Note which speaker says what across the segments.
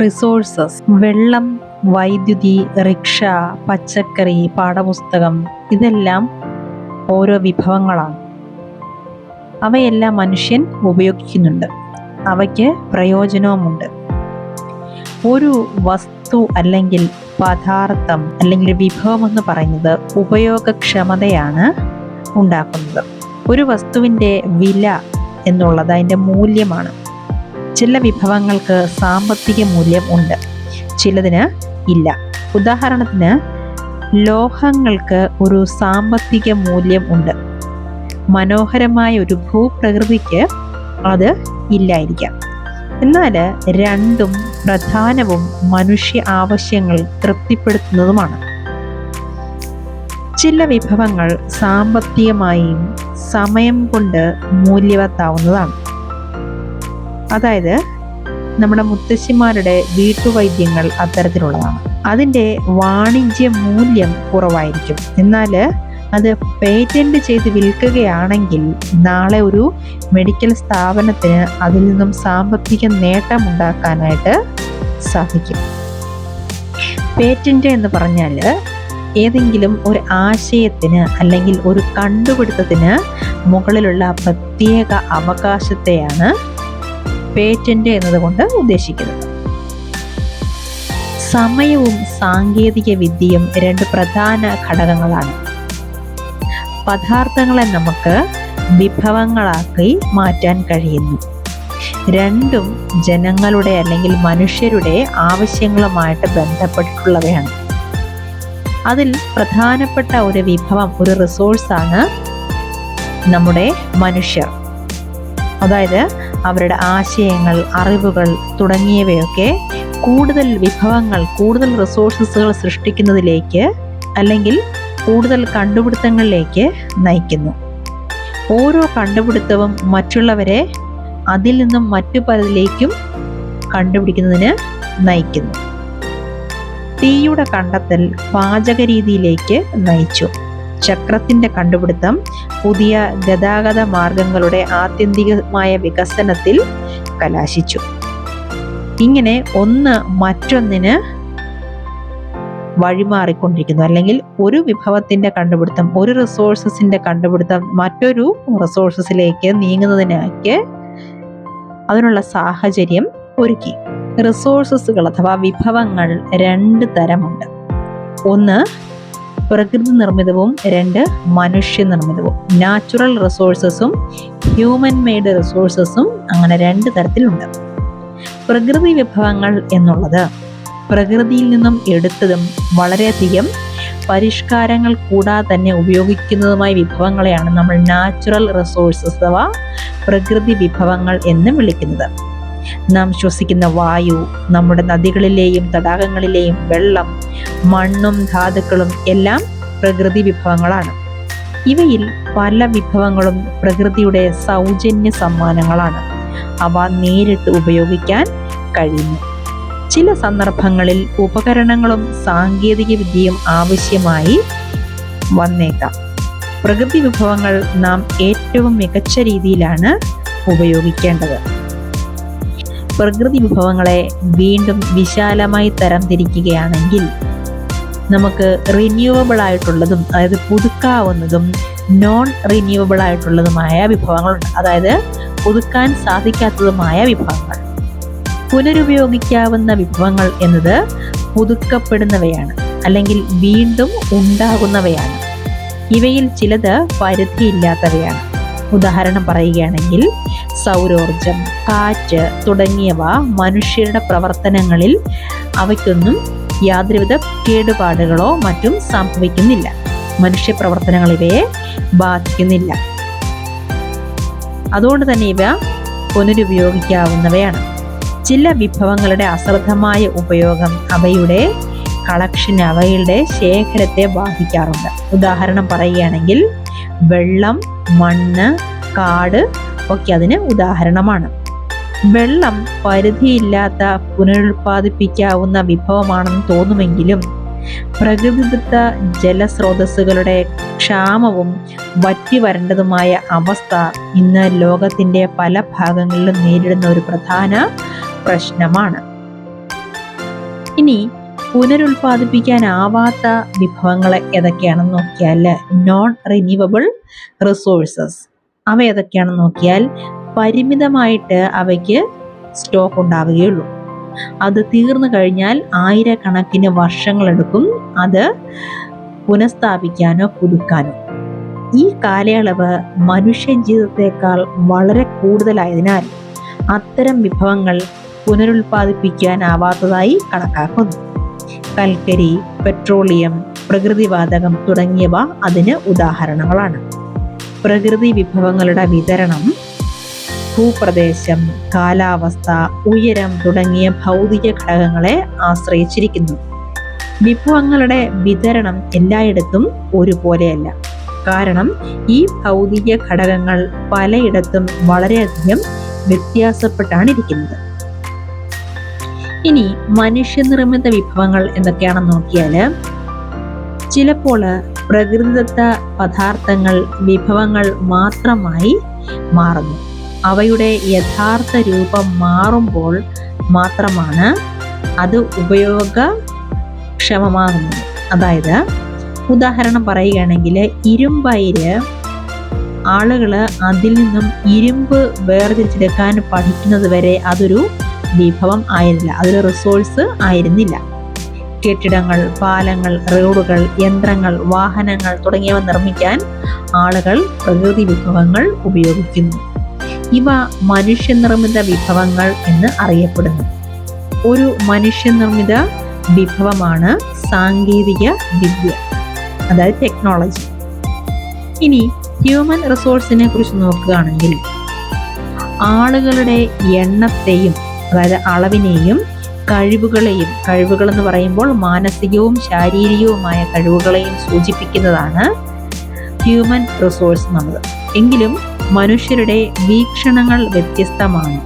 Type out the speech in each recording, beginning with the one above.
Speaker 1: Resources: വെള്ളം, വൈദ്യുതി, rickshaw, പച്ചക്കറി, പാഠപുസ്തകം, ഇതെല്ലാം ഓരോ വിഭവങ്ങളാണ്. അവയെല്ലാം മനുഷ്യൻ ഉപയോഗിക്കുന്നുണ്ട്. അവയ്ക്ക് പ്രയോജനവുമുണ്ട്. ഒരു വസ്തു അല്ലെങ്കിൽ പദാർത്ഥം അല്ലെങ്കിൽ വിഭവം എന്ന് പറയുന്നത് ഉപയോഗക്ഷമതയാണ് ഉണ്ടാക്കുന്നത്. ഒരു വസ്തുവിൻ്റെ വില എന്നുള്ളത് അതിൻ്റെ മൂല്യമാണ്. ചില വിഭവങ്ങൾക്ക് സാമ്പത്തിക മൂല്യം ഉണ്ട്, ചിലതിന് ഇല്ല. ഉദാഹരണത്തിന്, ലോഹങ്ങൾക്ക് ഒരു സാമ്പത്തിക മൂല്യം ഉണ്ട്. മനോഹരമായ ഒരു ഭൂപ്രകൃതിക്ക് അത് ഇല്ലായിരിക്കാം. എന്നാൽ രണ്ടും പ്രധാനവും മനുഷ്യ ആവശ്യങ്ങൾ തൃപ്തിപ്പെടുത്തുന്നതുമാണ്. ചില വിഭവങ്ങൾ സാമ്പത്തികമായും സമയം കൊണ്ട് മൂല്യവത്താവുന്നതാണ്. അതായത് നമ്മുടെ മുത്തശ്ശിമാരുടെ വീട്ടുവൈദ്യങ്ങൾ അത്തരത്തിലുള്ളതാണ്. അതിൻ്റെ വാണിജ്യ മൂല്യം കുറവായിരിക്കും. എന്നാൽ അത് പേറ്റന്റ് ചെയ്ത് വിൽക്കുകയാണെങ്കിൽ നാളെ ഒരു മെഡിക്കൽ സ്ഥാപനത്തിന് അതിൽ നിന്നും സാമ്പത്തിക നേട്ടമുണ്ടാക്കാനായിട്ട് സാധിക്കും. പേറ്റന്റ് എന്ന് പറഞ്ഞാൽ ഏതെങ്കിലും ഒരു ആശയത്തിന് അല്ലെങ്കിൽ ഒരു കണ്ടുപിടുത്തത്തിന് മുകളിലുള്ള പ്രത്യേക അവകാശത്തെയാണ് പേറ്റന്റ് എന്നതുകൊണ്ട് ഉദ്ദേശിക്കുന്നത്. സമയവും സാങ്കേതിക വിദ്യയും രണ്ട് പ്രധാന ഘടകങ്ങളാണ്. പദാർത്ഥങ്ങളെ നമുക്ക് വിഭവങ്ങളാക്കി മാറ്റാൻ കഴിയുന്നു. രണ്ടും ജനങ്ങളുടെ അല്ലെങ്കിൽ മനുഷ്യരുടെ ആവശ്യങ്ങളുമായിട്ട് ബന്ധപ്പെട്ടിട്ടുള്ളവയാണ്. അതിൽ പ്രധാനപ്പെട്ട ഒരു വിഭവം, ഒരു റിസോഴ്സാണ് നമ്മുടെ മനുഷ്യർ. അതായത് അവരുടെ ആശയങ്ങൾ, അറിവുകൾ തുടങ്ങിയവയൊക്കെ കൂടുതൽ വിഭവങ്ങൾ, കൂടുതൽ റിസോഴ്സസുകൾ സൃഷ്ടിക്കുന്നതിലേക്ക് അല്ലെങ്കിൽ കൂടുതൽ കണ്ടുപിടുത്തങ്ങളിലേക്ക് നയിക്കുന്നു. ഓരോ കണ്ടുപിടുത്തവും മറ്റുള്ളവരെ അതിൽ നിന്നും മറ്റു പലതിലേക്കും കണ്ടുപിടിക്കുന്നതിന് നയിക്കുന്നു. തീയുടെ കണ്ടെത്തൽ പാചക രീതിയിലേക്ക് നയിച്ചു. ചക്രത്തിൻ്റെ കണ്ടുപിടുത്തം പുതിയ ഗതാഗത മാർഗങ്ങളുടെ ആത്യന്തികമായ വികസനത്തിൽ കലാശിച്ചു. ഇങ്ങനെ ഒന്ന് മറ്റൊന്നിന് വഴിമാറിക്കൊണ്ടിരിക്കുന്നു. അല്ലെങ്കിൽ ഒരു വിഭവത്തിൻ്റെ കണ്ടുപിടുത്തം, ഒരു റിസോഴ്സസിൻ്റെ കണ്ടുപിടുത്തം മറ്റൊരു റിസോഴ്സസിലേക്ക് നീങ്ങുന്നതിനായിട്ട് അതിനുള്ള സാഹചര്യം ഒരുക്കി. റിസോഴ്സസുകൾ അഥവാ വിഭവങ്ങൾ രണ്ട് തരമുണ്ട്. ഒന്ന് പ്രകൃതി നിർമ്മിതവും, രണ്ട് മനുഷ്യനിർമ്മിതവും. നാച്ചുറൽ റിസോഴ്സസും ഹ്യൂമൻ മെയ്ഡ് റിസോഴ്സസും അങ്ങനെ രണ്ട് തരത്തിലുണ്ട്. പ്രകൃതി വിഭവങ്ങൾ എന്നുള്ളത് പ്രകൃതിയിൽ നിന്നും എടുത്തതും വളരെയധികം പരിഷ്കാരങ്ങൾ കൂടാതെ തന്നെ ഉപയോഗിക്കുന്നതുമായ വിഭവങ്ങളെയാണ് നമ്മൾ നാച്ചുറൽ റിസോഴ്സസ് അഥവാ പ്രകൃതി വിഭവങ്ങൾ എന്ന് വിളിക്കുന്നത്. നാം ശ്വസിക്കുന്ന വായു, നമ്മുടെ നദികളിലെയും തടാകങ്ങളിലെയും വെള്ളം, മണ്ണും ധാതുക്കളും എല്ലാം പ്രകൃതി വിഭവങ്ങളാണ്. ഇവയിൽ പല വിഭവങ്ങളും പ്രകൃതിയുടെ സൗജന്യ സമ്മാനങ്ങളാണ്. അവ നേരിട്ട് ഉപയോഗിക്കാൻ കഴിയുന്നു. ചില സന്ദർഭങ്ങളിൽ ഉപകരണങ്ങളും സാങ്കേതിക വിദ്യയും ആവശ്യമായി വന്നേക്കാം. പ്രകൃതി വിഭവങ്ങൾ നാം ഏറ്റവും മികച്ച രീതിയിലാണ് ഉപയോഗിക്കേണ്ടത്. പ്രകൃതി വിഭവങ്ങളെ വീണ്ടും വിശാലമായി തരംതിരിക്കുകയാണെങ്കിൽ നമുക്ക് റിന്യൂവബിൾ ആയിട്ടുള്ളതും അതായത് പുതുക്കാവുന്നതും നോൺ റിന്യൂവബിൾ ആയിട്ടുള്ളതുമായ വിഭവങ്ങളുണ്ട്. അതായത് പുതുക്കാൻ സാധിക്കാത്തതുമായ വിഭവങ്ങൾ. പുനരുപയോഗിക്കാവുന്ന വിഭവങ്ങൾ എന്നത് പുതുക്കപ്പെടുന്നവയാണ് അല്ലെങ്കിൽ വീണ്ടും ഉണ്ടാകുന്നവയാണ്. ഇവയിൽ ചിലത് പരിധിയില്ലാത്തവയാണ്. ഉദാഹരണം പറയുകയാണെങ്കിൽ സൗരോർജം, കാറ്റ് തുടങ്ങിയവ മനുഷ്യരുടെ പ്രവർത്തനങ്ങളിൽ അവയ്ക്കൊന്നും യാതൊരുവിധ കേടുപാടുകളോ മറ്റും സംഭവിക്കുന്നില്ല. മനുഷ്യ പ്രവർത്തനങ്ങൾ ഇവയെ ബാധിക്കുന്നില്ല. അതുകൊണ്ട് തന്നെ ഇവ പുനരുപയോഗിക്കാവുന്നവയാണ്. ചില വിഭവങ്ങളുടെ അശ്രദ്ധമായ ഉപയോഗം അവയുടെ കളക്ഷൻ, അവയുടെ ശേഖരത്തെ ബാധിക്കാറുണ്ട്. ഉദാഹരണം പറയുകയാണെങ്കിൽ വെള്ളം, മണ്ണ്, കാട് ഒക്കെ അതിന് ഉദാഹരണമാണ്. വെള്ളം പരിധിയില്ലാത്ത പുനരുൽപ്പാദിപ്പിക്കാവുന്ന വിഭവമാണെന്ന് തോന്നുമെങ്കിലും പ്രകൃതിദത്ത ജലസ്രോതസ്സുകളുടെ ക്ഷാമവും വറ്റി വരണ്ടതുമായ അവസ്ഥ ഇന്ന് ലോകത്തിൻ്റെ പല ഭാഗങ്ങളിലും നേരിടുന്ന ഒരു പ്രധാന പ്രശ്നമാണ്. ഇനി പുനരുൽപാദിപ്പിക്കാനാവാത്ത വിഭവങ്ങൾ ഏതൊക്കെയാണെന്ന് നോക്കിയാൽ നോൺ റിന്യൂവബിൾ റിസോഴ്സസ് അവ ഏതൊക്കെയാണെന്ന് നോക്കിയാൽ പരിമിതമായിട്ട് അവയ്ക്ക് സ്റ്റോക്ക് ഉണ്ടാവുകയുള്ളൂ. അത് തീർന്നു കഴിഞ്ഞാൽ ആയിരക്കണക്കിന് വർഷങ്ങളെടുക്കും അത് പുനഃസ്ഥാപിക്കാനോ പുതുക്കാനോ. ഈ കാലയളവ് മനുഷ്യ ജീവിതത്തെക്കാൾ വളരെ കൂടുതലായതിനാൽ അത്തരം വിഭവങ്ങൾ പുനരുൽപാദിപ്പിക്കാനാവാത്തതായി കണക്കാക്കുന്നു. കൽക്കരി, പെട്രോളിയം, പ്രകൃതിവാതകം തുടങ്ങിയവ അതിന് ഉദാഹരണങ്ങളാണ്. പ്രകൃതി വിഭവങ്ങളുടെ വിതരണം ഭൂപ്രദേശം, കാലാവസ്ഥ, ഉയരം തുടങ്ങിയ ഭൗതിക ഘടകങ്ങളെ ആശ്രയിച്ചിരിക്കുന്നു. വിഭവങ്ങളുടെ വിതരണം എല്ലായിടത്തും ഒരുപോലെയല്ല. കാരണം ഈ ഭൗതിക ഘടകങ്ങൾ പലയിടത്തും വളരെയധികം വ്യത്യാസപ്പെട്ടാണ് ഇരിക്കുന്നത്. ഇനി മനുഷ്യനിർമ്മിത വിഭവങ്ങൾ എന്തൊക്കെയാണെന്ന് നോക്കിയാൽ ചിലപ്പോൾ പ്രകൃതിദത്ത പദാർത്ഥങ്ങൾ വിഭവങ്ങൾ മാത്രമായി മാറുന്നു. അവയുടെ യഥാർത്ഥ രൂപം മാറുമ്പോൾ മാത്രമാണ് അത് ഉപയോഗക്ഷമമാകുന്നത്. അതായത് ഉദാഹരണം പറയുകയാണെങ്കിൽ ഇരുമ്പയിര് ആളുകൾ അതിൽ നിന്നും ഇരുമ്പ് വേർതിരിച്ചെടുക്കാൻ പഠിക്കുന്നത് വരെ അതൊരു വിഭവം ആയിരുന്നില്ല, അതൊരു റിസോഴ്സ് ആയിരുന്നില്ല. കെട്ടിടങ്ങൾ, പാലങ്ങൾ, റോഡുകൾ, യന്ത്രങ്ങൾ, വാഹനങ്ങൾ തുടങ്ങിയവ നിർമ്മിക്കാൻ ആളുകൾ പ്രകൃതി വിഭവങ്ങൾ ഉപയോഗിക്കുന്നു. ഇവ മനുഷ്യനിർമ്മിത വിഭവങ്ങൾ എന്ന് അറിയപ്പെടുന്നു. ഒരു മനുഷ്യനിർമ്മിത വിഭവമാണ് സാങ്കേതിക വിദ്യ, അതായത് ടെക്നോളജി. ഇനി ഹ്യൂമൻ റിസോഴ്സിനെ കുറിച്ച് നോക്കുകയാണെങ്കിൽ ആളുകളുടെ എണ്ണത്തെയും അതായത് അളവിനെയും കഴിവുകളെയും, കഴിവുകൾ എന്ന് പറയുമ്പോൾ മാനസികവും ശാരീരികവുമായ കഴിവുകളെയും സൂചിപ്പിക്കുന്നതാണ് ഹ്യൂമൻ റിസോഴ്സ് എന്നുള്ളത്. എങ്കിലും മനുഷ്യരുടെ വീക്ഷണങ്ങൾ വ്യത്യസ്തമാണ്.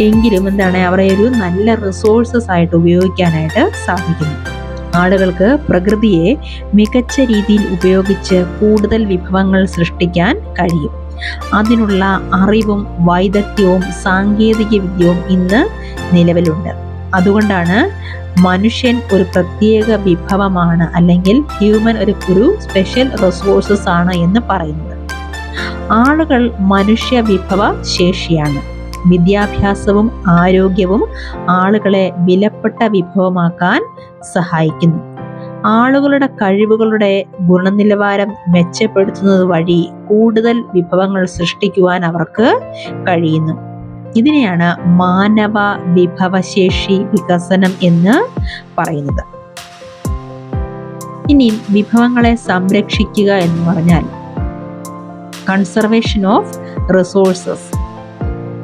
Speaker 1: എങ്കിലും അവരെ ഒരു നല്ല റിസോഴ്സസ് ആയിട്ട് ഉപയോഗിക്കാനായിട്ട് സാധിക്കുന്നു. ആളുകൾക്ക് പ്രകൃതിയെ മികച്ച രീതിയിൽ ഉപയോഗിച്ച് കൂടുതൽ വിഭവങ്ങൾ സൃഷ്ടിക്കാൻ കഴിയും. അതിനുള്ള അറിവും വൈദഗ്ധ്യവും സാങ്കേതിക വിദ്യയും ഇന്ന് നിലവിലുണ്ട്. അതുകൊണ്ടാണ് മനുഷ്യൻ ഒരു പ്രത്യേക വിഭവമാണ്, അല്ലെങ്കിൽ ഹ്യൂമൻ ഒരു സ്പെഷ്യൽ റിസോഴ്സസ് ആണ് എന്ന് പറയുന്നത്. ആളുകൾ മനുഷ്യ വിഭവ ശേഷിയാണ്. വിദ്യാഭ്യാസവും ആരോഗ്യവും ആളുകളെ വിലപ്പെട്ട വിഭവമാക്കാൻ സഹായിക്കുന്നു. ആളുകളുടെ കഴിവുകളുടെ ഗുണനിലവാരം മെച്ചപ്പെടുത്തുന്നത് വഴി കൂടുതൽ വിഭവങ്ങൾ സൃഷ്ടിക്കുവാൻ അവർക്ക് കഴിയുന്നു. ഇതിനെയാണ് മാനവ വിഭവശേഷി വികസനം എന്ന് പറയുന്നത്. ഇനി വിഭവങ്ങളെ സംരക്ഷിക്കുക എന്ന് പറഞ്ഞാൽ കൺസർവേഷൻ ഓഫ് റിസോഴ്സസ്.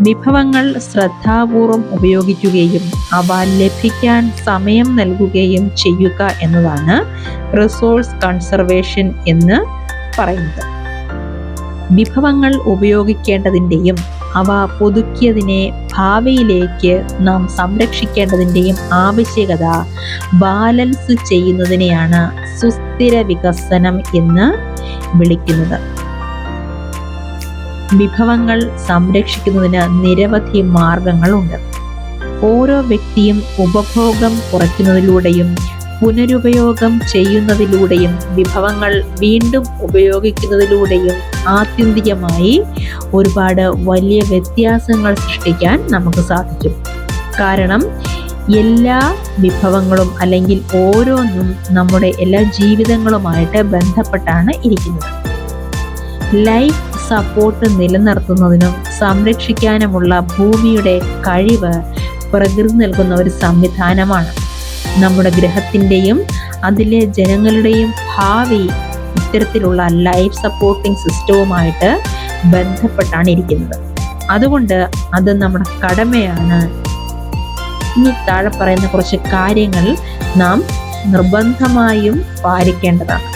Speaker 1: വിഭവങ്ങൾ ശ്രദ്ധാപൂർവം ഉപയോഗിക്കുകയും അവ ലഭിക്കാൻ സമയം നൽകുകയും ചെയ്യുക എന്നതാണ് റിസോഴ്സ് കൺസർവേഷൻ എന്ന് പറയുന്നത്. വിഭവങ്ങൾ ഉപയോഗിക്കേണ്ടതിൻ്റെയും അവ പുതുക്കിയതിനെ ഭാവിയിലേക്ക് നാം സംരക്ഷിക്കേണ്ടതിൻ്റെയും ആവശ്യകത ബാലൻസ് ചെയ്യുന്നതിനെയാണ് സുസ്ഥിര വികസനം എന്ന് വിളിക്കുന്നത്. വിഭവങ്ങൾ സംരക്ഷിക്കുന്നതിന് നിരവധി മാർഗങ്ങളുണ്ട്. ഓരോ വ്യക്തിയും ഉപഭോഗം കുറയ്ക്കുന്നതിലൂടെയും പുനരുപയോഗം ചെയ്യുന്നതിലൂടെയും വിഭവങ്ങൾ വീണ്ടും ഉപയോഗിക്കുന്നതിലൂടെയും ആത്യന്തികമായി ഒരുപാട് വലിയ വ്യത്യാസങ്ങൾ സൃഷ്ടിക്കാൻ നമുക്ക് സാധിക്കും. കാരണം എല്ലാ വിഭവങ്ങളും അല്ലെങ്കിൽ ഓരോന്നും നമ്മുടെ എല്ലാ ജീവിതങ്ങളുമായിട്ട് ബന്ധപ്പെട്ടാണ് ഇരിക്കുന്നത്. ലൈഫ് സപ്പോർട്ട് നിലനിർത്തുന്നതിനും സംരക്ഷിക്കാനുമുള്ള ഭൂമിയുടെ കഴിവ് പ്രകൃതി നൽകുന്ന ഒരു സംവിധാനമാണ്. നമ്മുടെ ഗ്രഹത്തിൻ്റെയും അതിലെ ജനങ്ങളുടെയും ഭാവി ഇത്തരത്തിലുള്ള ലൈഫ് സപ്പോർട്ടിംഗ് സിസ്റ്റവുമായിട്ട് ബന്ധപ്പെട്ടാണ് ഇരിക്കുന്നത്. അതുകൊണ്ട് അത് നമ്മുടെ കടമയാണ്. ഇനി താഴെ പറയുന്ന കുറച്ച് കാര്യങ്ങൾ നാം നിർബന്ധമായും പാലിക്കേണ്ടതാണ്.